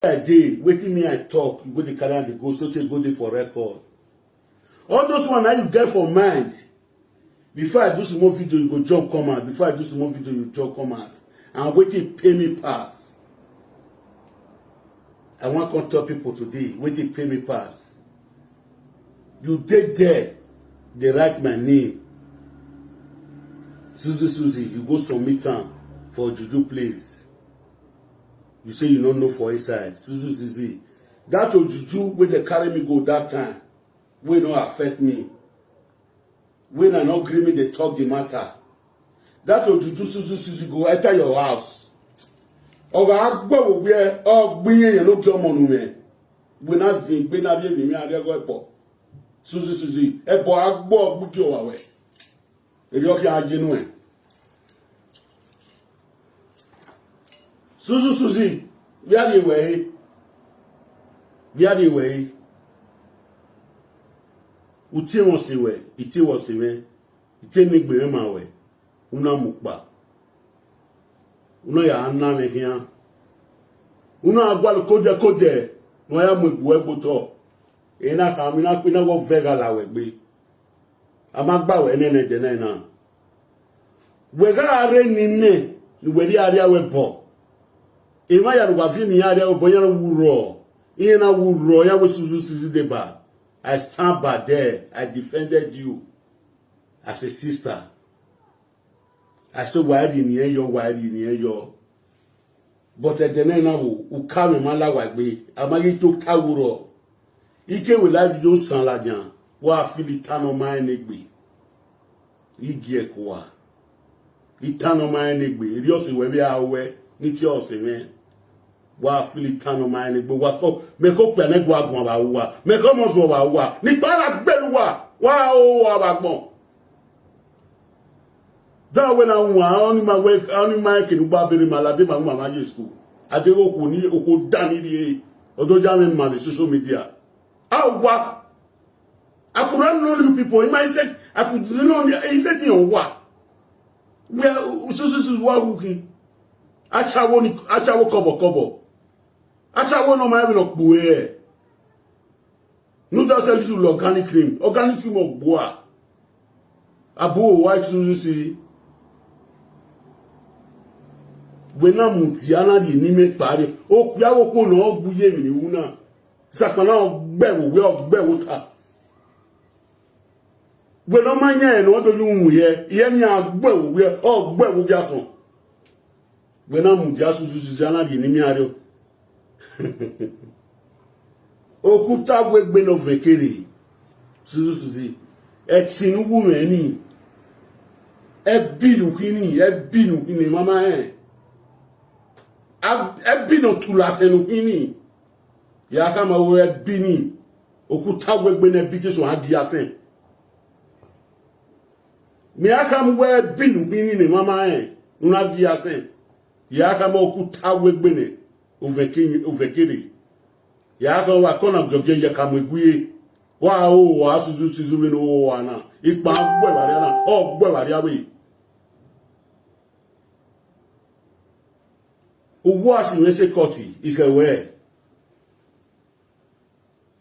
I dey, waiting me I talk, you go the carry and the go, so take go there for record. All those one that you get for mind. Before I do some more video, you go jump come out. Before I do some more video, you jump come out. And waiting pay me pass. I want to tell people today, waiting pay me pass. You did there, they write my name. Susie, you go submit am for Juju place. You say you don't know for inside. Susie. That Juju where they carry me go that time, will not affect me. When I not agree me, they talk the matter. That Juju Susie go enter your house. Oga agbo we ogbiye yen no ki omo nu me. We na zin gbe na bi mi ade go epo. Susie epo agbo ogbuki o wa we. Eri o ki ajinu e. Susie, we are the way. We are the way. Utie won se we, iti won se we. Iti mi gbe ma we. Una mukpa. Una ya anna me hia. Una agwalu kode. No ya mu egbu egboto. E na ka mi na pe na wo vega la we gbe. Amagba we nene je na. We ga are ni ne, ni we ri are we bo. Ima ya ruwa vi ni ya we bo ya wuro. Ina wuro ya we suzu deba. I stand by there. I defended you as a sister. I said, why didn't you? But at the end of come mala wagbe, amagi to kawuro. Ike will like you san ladian. Wa filitano ma enegbe. Igie kwa. Itano ma enegbe. Ri ose we bi awe ni ti ose me. Wa filitano ma enegbe wa ko me ko pe negwa agbon ba wa. Me ko mo zo ba wa. Ni para gbeluwa. Wa o abagbon. That when I want only my can babiri malade ma mama ye school. Ade oku ni oku dani di odo jame ma the social media. Awa. I could not know you people. In my set, I could know he said in what? Well, so what working. Achawo kobo. Achawo no ma even of bue. No just sell you organic cream. Organic cream of boa. Abu white Susie. When I'm Tiana, the name party, oh, Yawoko, no, Buye, Una, Sakana, Bewo, well, Bewota. When I'm mania and what do you hear? Yenya, Bewo, we're all Bewo Jaffon. When I'm just Susanna, the name, oh, Kuta, wake Ben of Vekeri, Susie, Exin woman, a binu in Mama. Ebi no tulase no hini ya kama we ebi ni okuta wegbe na ebi keso adi asen mi akam we ebi no hini ne mama una adi asen ya kama okuta wegbe ne ovekiri ya kama wa kona goge ya kama eguye wa o wa suzu mi no wa na ipa gbo e bari na o gbo e bari awe Uwo asiwese koti ikewe.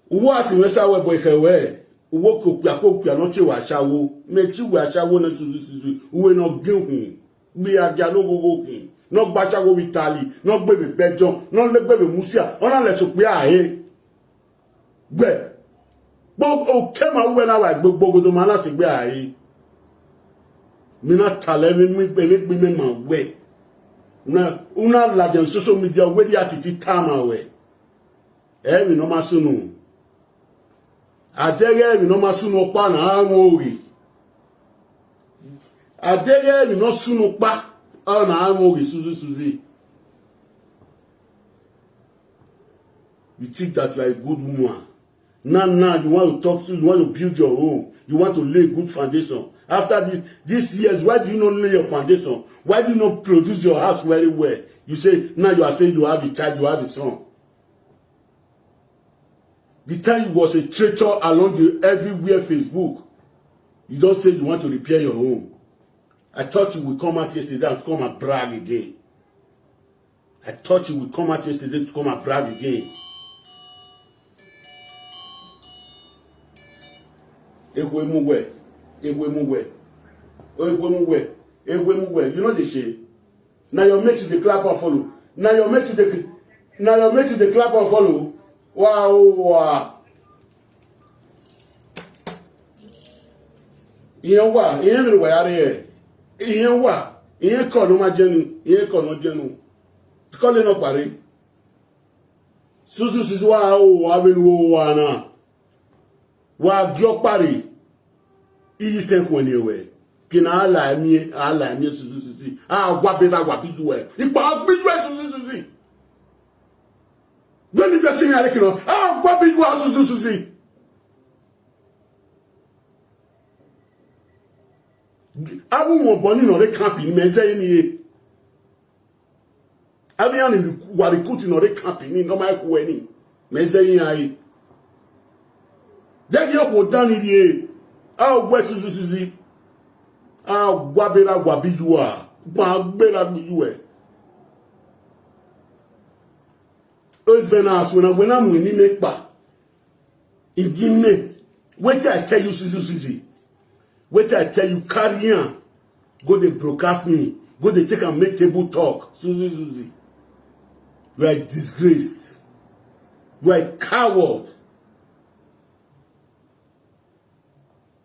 Uwo asiwese awebo ikewe. Uwo kopia no chewa asawo. Mechi we asawo na suzu. Uwe no gehun. Bi aja no gogo kin. No gba asawo vitali. No gbebe bejon. No le gbebe musia. Ona le so pe ahe. Gbe. Bo o kema uwe na wa gbogbo godo ma la se gbe ahe. Mi na tale mi gbe me ma we. Una la social media where the attitude time away. Mi no masunu. Adege mi no masunu pa na amori. Adege mi no sunu pa na amori Suzy. You think that you are a good woman. Now you want to talk to, you want to build your home. You want to lay good foundation. After these years, why do you not lay your foundation? Why do you not produce your house very well? You say, now you are saying you have a child, you have a son. The time you was a traitor along the everywhere Facebook, you don't say you want to repair your home. I thought you would come out yesterday and come and brag again. I thought you would come out yesterday to come and brag again. You know the shit. Now you're made to the clap and follow. Now you're made to the clap and follow. Wow. Ìyẹn wà, ìyẹn rìn wà yàrá ìyẹn wà, ìyẹn kọ̀ ló máa jẹnu, ìyẹn kọ̀ ló jẹnu. Kọ́lé náà parí. Susu wà ó abẹ́nuwó wà náà. Wà gbọ́ parí. Iyi sẹ́kùn ẹni ẹ̀wẹ̀. Kìnnà àlàyé susu. Wà bẹ́ẹ̀ wà bíjú ẹ̀. Ìpà bíjú ẹ̀ susu. Gbẹ́ni bẹ́ẹ̀ sí ní àlẹ́ kìnnà. Wà bíjú ẹ̀ susu. Abu won boni no re camp ni meze ni e. Abi an wa recruit no re camp ni no ma ku eni. Meze yin ai. Dey opo dan ni e. Gwe susuzi. Gwa bera gwa biju a. Gba bera biju e. O venas when I'm ni make pa. Igine. Wait till I tell you susuzi. Wait till I tell you, carry on. Go they broadcast me. Go they take and make table talk. Susie. You are a disgrace. You are a coward.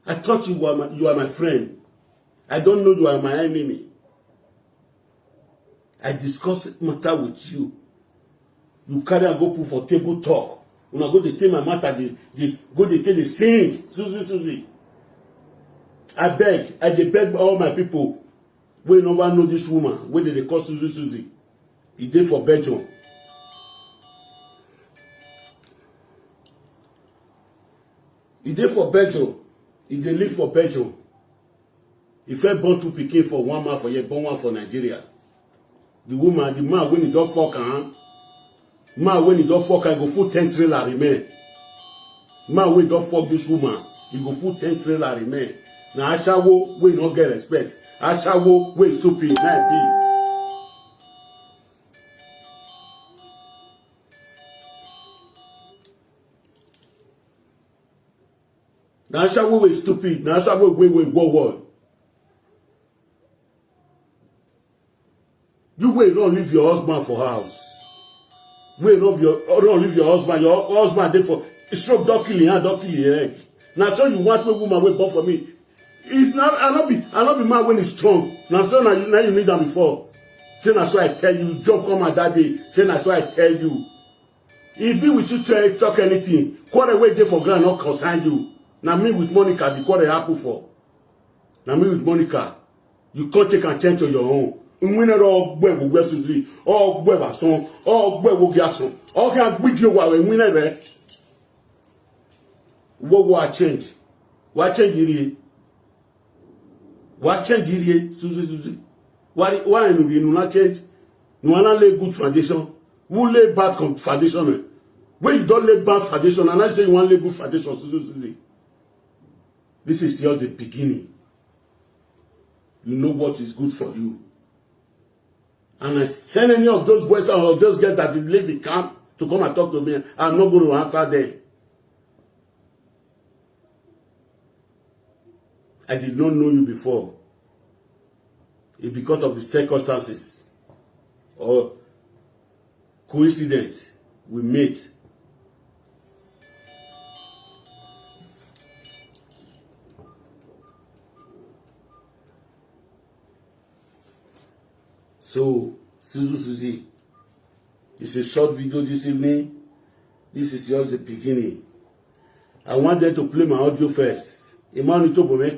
I thought you are my friend. I don't know you are my enemy. I discuss matter with you. You carry and go put for table talk. When I go to tell my matter, they go they tell the same. Susie. I beg all my people wey no one know this woman wey they call Susie. E dey for Belgium. E dey for Belgium. E dey live for Belgium. E first born two pikin for one man for here, born one for Nigeria. The man when he don fuck am, go full 10 trailer remain. Man when don fuck this woman, he go full 10 trailer remain. Na aṣawo wey no get respect, aṣawo wey stupid na be. Na aṣawo wey stupid, na aṣawo wey go word. You wey don't leave your husband for house. Wey don't leave your husband. Your husband dey for stroke don kill him hand, don kill him leg. Na so you want me woman wey born for me. I not be man when he's strong. Now so now you need them before. Say that's why I tell you, job come at that day. Say that's why I tell you. If be with you to talk anything, quarter way day for grand not concern you. Now me with Monica, the quarter happen for. Now me with Monica, you can't take and change on your own. Winner all boy will wear Susie, all boy was son, all boy will get some. All can beat you while we winner there. What will I change? What change it? What change here? Susie. Why you not change? You wanna lay good foundation? Who lay bad foundation? When you don't lay bad foundation, and I say you want lay good foundation, Susie. This is just the beginning. You know what is good for you. And I send any of those boys out or those girls that live in camp to come and talk to me. I'm not going to answer them. I did not know you before. It's because of the circumstances or coincidence we met. So, Susie, it's a short video this evening. This is just the beginning. I want them to play my audio first. I want you to play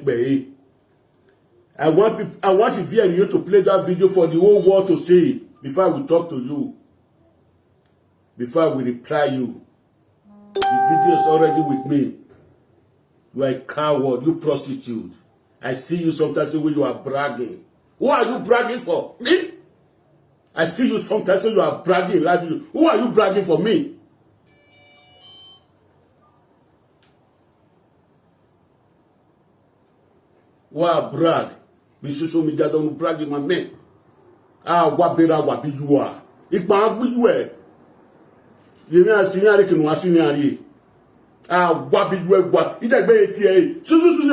that video for the whole world to see before I will talk to you. Before I will reply you. The video is already with me. You are a coward, you prostitute. I see you sometimes when you are bragging. Who are you bragging for? Me? I see you sometimes when you are bragging. Who are you bragging for? Me? Why brag? Be social media don't brag in my man. What better what be you are? Ipa agbiwe. Yemi asini ari kinu asini ari. Ah, wabiwe wa. Ita gbe eti susu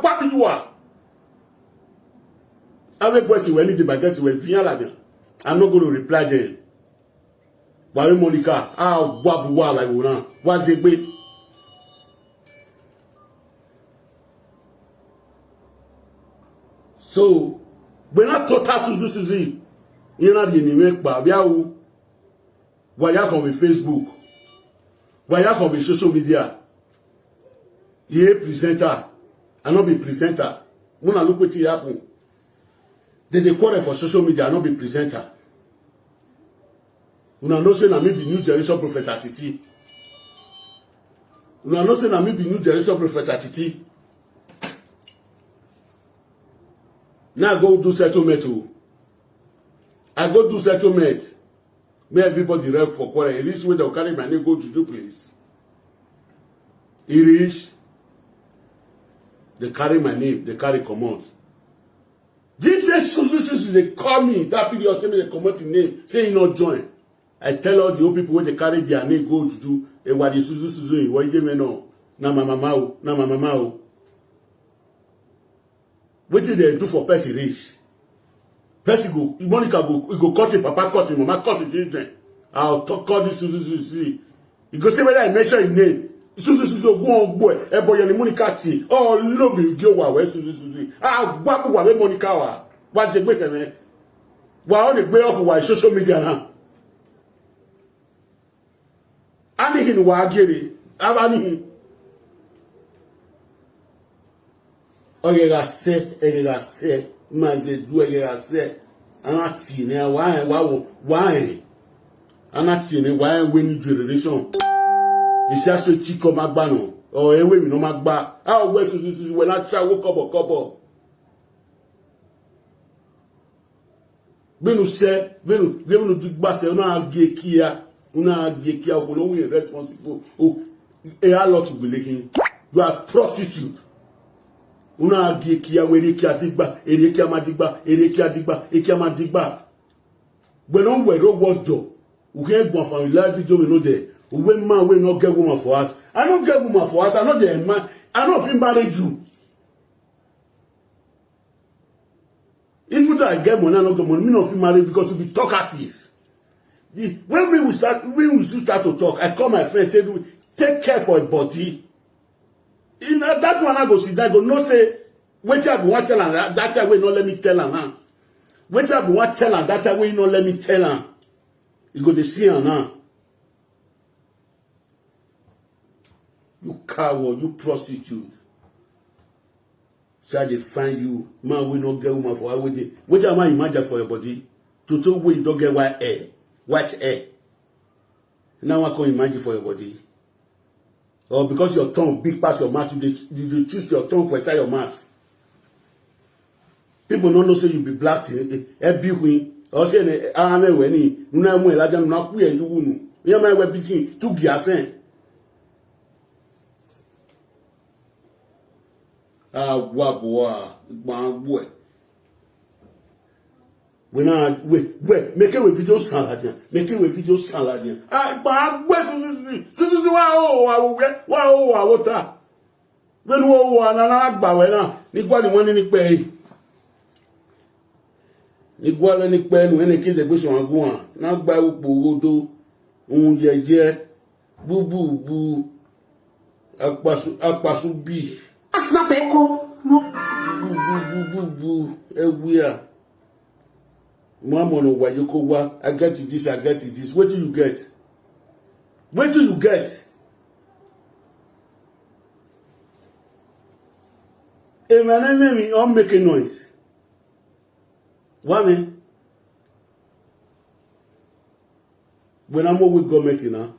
wabiwa. Ave boy si we need the baguette we viens là bien. I'm not going to reply them. Why Monica? Ah, wabuwa like una. What's it be? So, when I total susu, you know the name ba biawo. Why you come with Facebook? Why you come with social media? You presenter, I not be presenter. Muna look what happen. They quarrel for social media, I not be presenter. Una know say na me be new generation prophet Atiti. Una know say na me be new generation prophet Atiti. Now I go do settlement. I go do settlement. May everybody rep for quarrel. It reach where they'll carry my name go to do place. It reach. They carry my name. They carry command. This is they call me. That period say me they command the name. Say you not join. I tell all the old people when they carry their name go to do. What is Suzu? What you know? Na mama o. What did they do for Percy Rich? Percy go, Monica go, we go cut him, Papa cut him, Mama cut him, children. I'll call this Suzu. You go say whether I mention his name. Suzu go on boy. Boy, you Monica T. Oh, love you, go away, Suzu. Ah, what wa Monica wa? What's the better man? Wa on the way up wa social media now. Ani hin wa agere, abani hin. Ogega se, maze du ogega se. Anati ne why? Anati ne why we new generation. Isi aso chiko magba no. O ewe mi no magba. Ah we so we na cha wo kobo. Benu digba se una agekia ko no we responsible. Oh, a lot to be making. You are prostitute. Una agekia we re kia digba, ere kia madigba. When on we ro wodo. We get one from live video we know there. When man will not get woman for us. I don't get woman for us. I know the man. I don't feel married you. Even though I get money, I don't get money. Me not feel married because we be talkative. When we start to talk, I call my friend say, take care for a body. You know that one I go sit down. Go not say, wait till I want tell her that way. Not let me tell her now. Wait till I want tell her that way. Not let me tell her. You go to see her now. You coward, you prostitute. So they find you, man will not get woman for what am I imagine for your body? To tell you don't get white hair. Now I can imagine for your body. Or because your tongue big past your mouth, you choose your tongue for inside your mouth. People don't know say you be black, be queen. Or say I am when he no more like them not queer you wouldn't. You might be between two gears. Ah, boy. When I wait, make it with video salad. Ah, water. When That's not echo. No. Mama no why you go wa? I get this. What do you get? Hey man, I'm making noise. What me? When I'm with government now.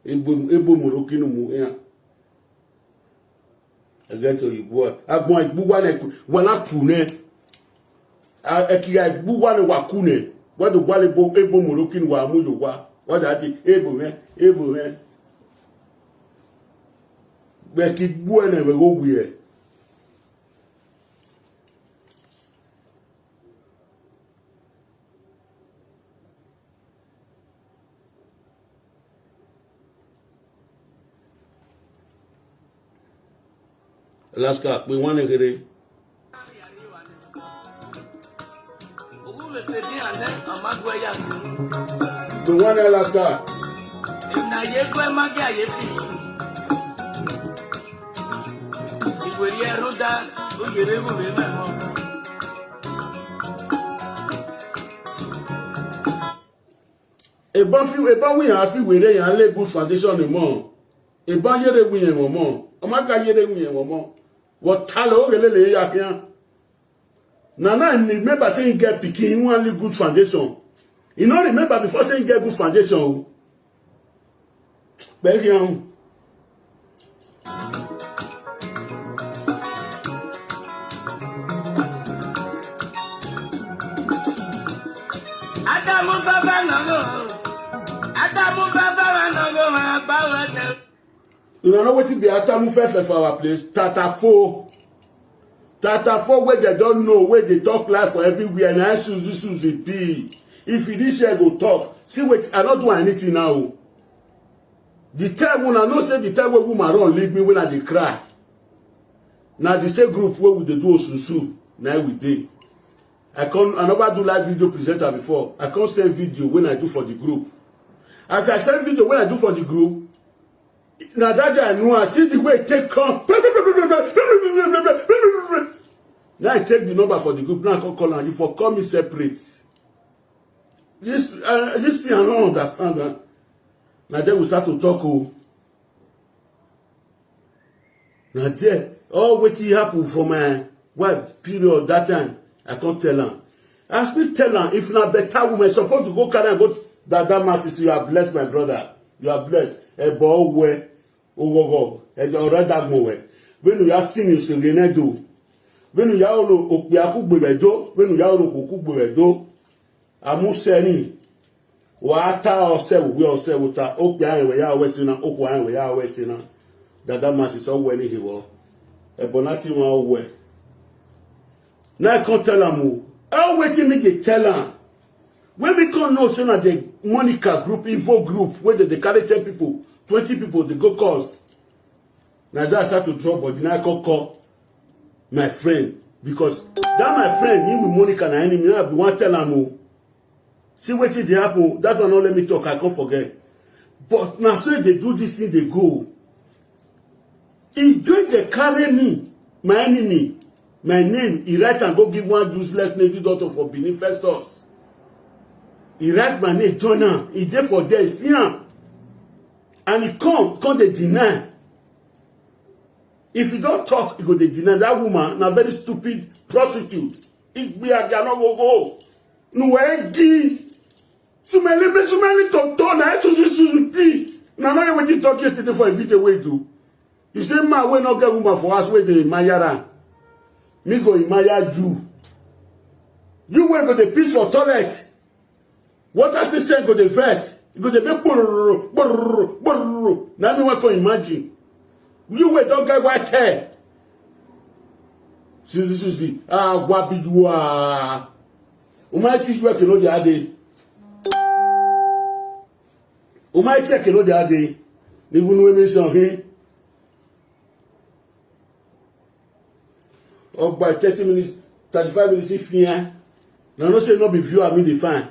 Ebo morokinu mu ya. Agato yibo. Agbon igbuwa na wala kune. Ekiya igbuwa na wakune. Wado gwale ebo morokinu wa mu yowa. Wada ati ebo me. Be ki gbuwa na we go wi e. Alaska, we want to get it. We want Alaska. Eba we have we dey yan le good foundation ni mo. Eba yere we yan mo. O ma ka yere we yan mo. What talo relele ya kian. Nana ni remember saying get pikin you want good foundation. You know remember before saying get good foundation. Be here. You know what to be Adamu Fefe for our place? Tatafo where they don't know, where they talk life for everywhere, and I Suzy be. If you this year go talk, see what I not do anything now. The time when I know say the time when woman run leave me when I dey cry. Now the same group where we dey do Osusu, now we dey. I never do live video presenter before. I can't send video when I do for the group. As I send video when I do for the group, now that I know I see the way it take come. Now I take the number for the group. Now I call and you for call me separate. This thing I don't understand that. Now then we start to talk. Now there, all what happened for my wife period that time. I can't tell her. I still tell her if not better woman supposed to go carry and go that masses. You are blessed, my brother. You are blessed. Ebo we ogogo. Ejo redagmo we. When you are singing so genedo. When you are no opiaku gbedo. When you are no koku gbedo. Amuseni. Wa ata ose we ose wuta. Opia we ya wesina. Okwa we ya wesina. That masses all we ni hiwo. Ebonati won we. Now I can't tell them. How waiting me they tell them? When we can't know, say that the Monica group, Evo group, where they carry 10 people, 20 people, they go cause. Now that's how to drop, but now I can't call my friend. Because that my friend, he with Monica and enemy, I be one tell them. See what did happen? That one not let me talk, I can't forget. But now say they do this thing, they go. Enjoy they carry me, my enemy. My name, he write and go give one useless lady daughter for Benin Festus. He write my name, join her. He there for there, see him. And he come they deny. If you don't talk, he go they deny that woman, a very stupid prostitute. It be a gano go. No way, gi. So many talk, na so be. Now know when you talk yesterday for a video way do. You say, ma, we not get woman for us, where the Mayara. Me go imaya you. You will go the piece for toilet. Water system go the verse. You go the make burr. Now me want to imagine. You will don't get white hair. See. Wabi you are. Umaiti you can know the other. Umaiti can know the other. Even when we say here. Or by 30 minutes, 35 minutes, if you no say not be viewer me the fine.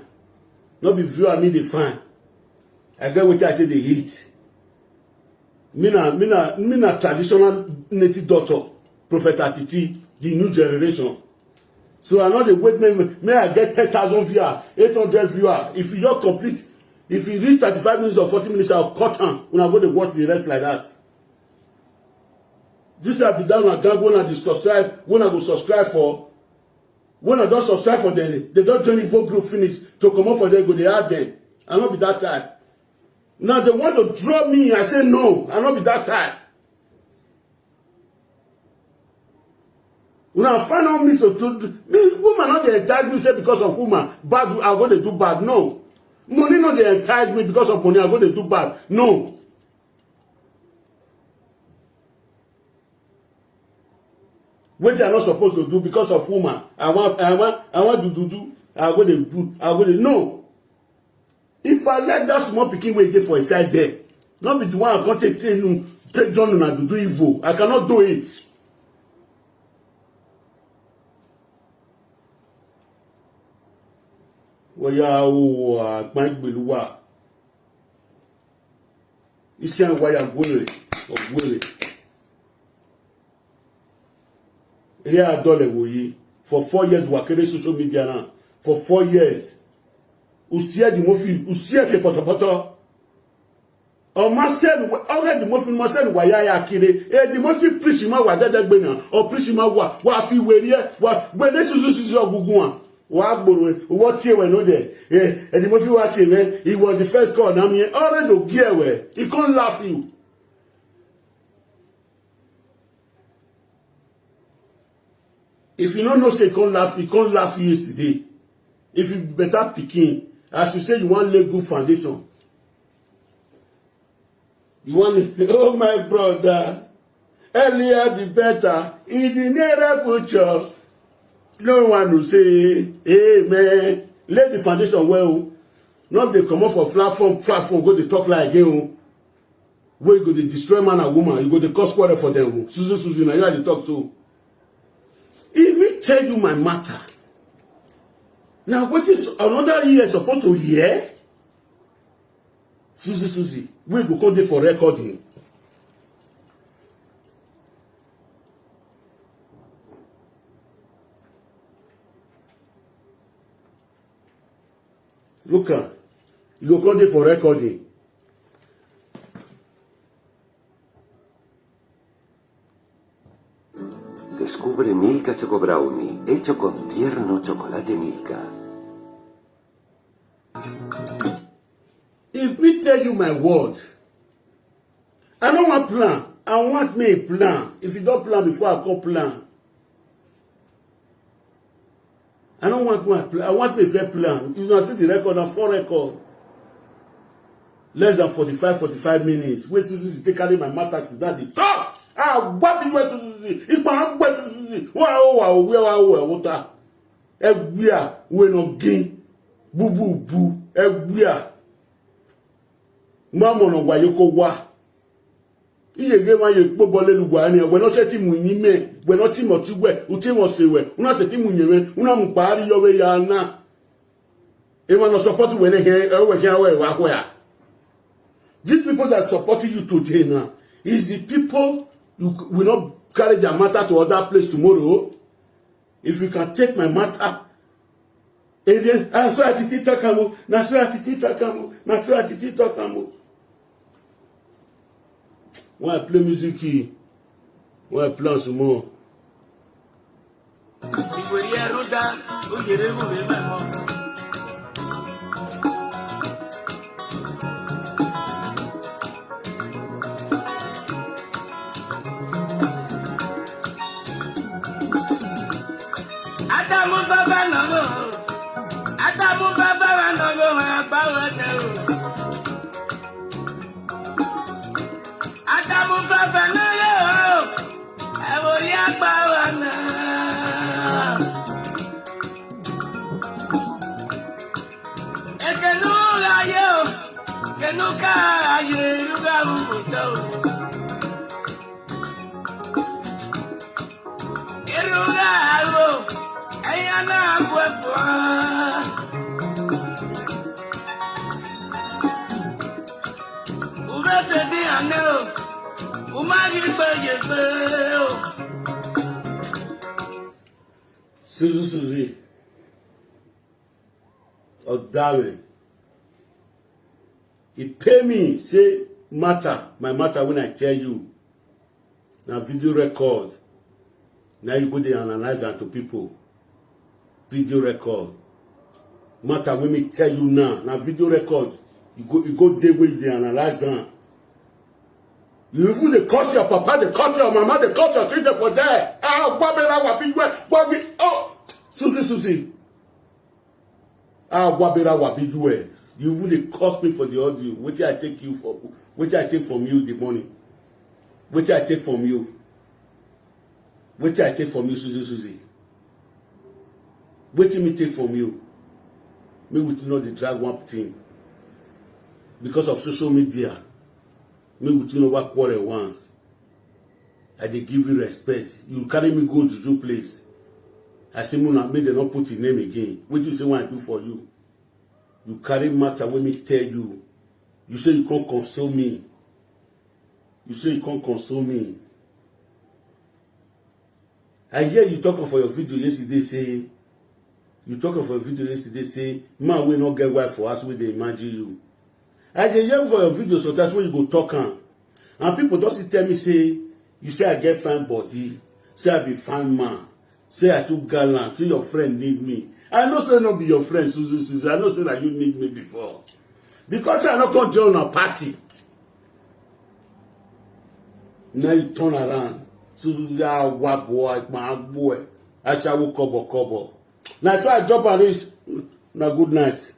Not be viewer me the fine. I get what I take the heat. Me na traditional native daughter, Prophet Atiti, the new generation. So I know the wait me I get 10,000 viewers, 800 viewers. If you just complete, if you reach 35 minutes or 40 minutes, I'll cut on when I go to watch the rest like that. This will be done at gang when I subscribe, when I go subscribe for. When I don't subscribe for them, they don't join the vote group finish to come up for them, go they add them. I'll not be that type. Now they want to draw me, I say no, I'll not be that type. When I find out me woman not they entice me say because of woman, bad I'm going to do bad. No. Money not they entice me because of money, I'm going to do bad. No. What they are not supposed to do because of woman. I want to do. I'm going to do. No. If I let that small picking way for a side there, not be the one I'm going to take John and to do evil. I cannot do it. Waya o agbangbelewa. Isi an waya gwere or gwere. Ere adole woyi. For 4 years we are social media now. For 4 years. Usia di mofi, usia fe potopoto. O ma sen already mo fi mo sen wa ya kire e di mo fi preach ma wa dadagbe na o preach ma wa fi were wa gbe ne susu ogugun wa gboro wo tie we no de e di mo fi wa tie me he was the first call na me already do gear we he can't laugh you. If you don't know say he can't laugh you yesterday. If you better picking as you say you want lay good foundation. You want, oh my brother, earlier the better, in the nearer future. No one will say, hey man, lay the foundation well. Not they come off for platform, go to talk like again. Where you go to destroy man and woman, you go to cause quarrel for them. Susie, now you have to talk so. If me tell you my matter, now what is another year supposed to hear? Susie, we go call it for recording. Look at, you go call it for recording. Descubre Milka Choco Brownie, hecho con tierno chocolate Milka. If me tell you my word, I don't want plan. I want me a plan. If you don't plan before I come plan. I don't want my plan. I want me a fair plan. You know, see the record on 4 record. Less than 45 minutes. Where Susie take carry my matters to daddy. Talk! What be where Susie? If my where Susie? Where water? Everywhere we no gain. Boo. Everywhere. Mama no wa yoko wa. Iye ge ma ye gbo bole lu wa ni we no se ti mu yin me, we no ti mo ti we, u ti mo se we, una se ti mu yin me, una mu pari yo we ya na. E ma no support we ne he, e we here we wa where. These people that supporting you today now is the people you will not carry their matter to other place tomorrow. If you can take my matter, and then I saw at Titakamu, na so at Titakamu. When I play music, when I play some more. Susie. Or Darren. He pay me, say, my matter when I tell you. Now video record. Now you go there and analyze that to people. Video record. Matter when me tell you now video record. You go there where they analyze that. You even they curse your papa, they curse your mama, they curse your children for there. Susie. You even they curse me for the audio. What I take you for? What I take from you the money? What I take from you? What I take from you, Susie? What me take from you? Me with know the drag one thing. Because of social media. Me with know what quarrel once. I dey give you respect. You carry me go to your place. I say, Muna, may they not put your name again. What do you say when I do for you? You carry matter when me tell you. You say you can't console me. You say you can't console me. I hear you talking for your video yesterday say, man will not get wife for us when they imagine you. I hear for your video so that's when you go talk on. And people don't tell me say, you say I get fine body, say I be fine man, say I too gallant, say your friend need me. I know say not be your friend, Susie. I know say that you need me before. Because I not come join a party. Now you turn around. Susie, what boy, my boy. I shall kobo. Now if I drop a reach, now good night.